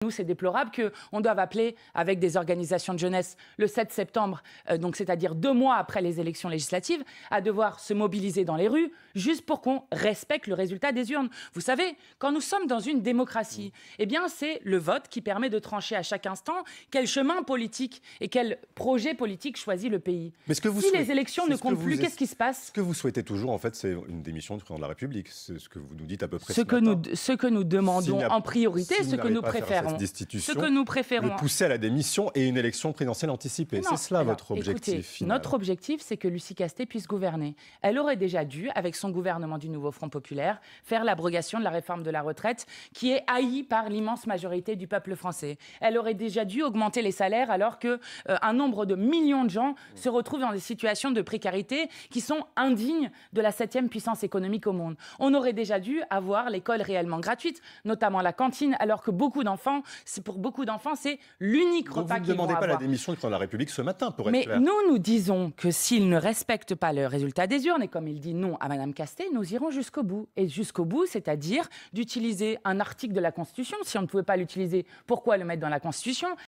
Nous, c'est déplorable qu'on doive appeler avec des organisations de jeunesse le 7 septembre, donc c'est-à-dire 2 mois après les élections législatives, à devoir se mobiliser dans les rues juste pour qu'on respecte le résultat des urnes. Vous savez, quand nous sommes dans une démocratie, eh bien c'est le vote qui permet de trancher à chaque instant quel chemin politique et quel projet politique choisit le pays. Mais si les élections ne comptent plus, qu'est-ce qui se passe? Ce que vous souhaitez toujours, en fait, c'est une démission du président de la République. C'est ce que vous nous dites à peu près ce que nous demandons en priorité, ce que nous préférons. Le pousser à la démission et une élection présidentielle anticipée. C'est cela votre objectif final. Notre objectif, c'est que Lucie Castet puisse gouverner. Elle aurait déjà dû, avec son gouvernement du Nouveau Front Populaire, faire l'abrogation de la réforme de la retraite, qui est haïe par l'immense majorité du peuple français. Elle aurait déjà dû augmenter les salaires alors qu'un nombre de millions de gens se retrouvent dans des situations de précarité qui sont indignes de la 7e puissance économique au monde. On aurait déjà dû avoir l'école réellement gratuite, notamment la cantine, alors que pour beaucoup d'enfants, c'est l'unique repas qu'ils vont avoir. Vous ne demandez pas la démission du président de la République ce matin, pour être clair. Mais nous disons que s'il ne respecte pas le résultat des urnes, et comme il dit non à Mme Castet, nous irons jusqu'au bout. Et jusqu'au bout, c'est-à-dire d'utiliser un article de la Constitution. Si on ne pouvait pas l'utiliser, pourquoi le mettre dans la Constitution ?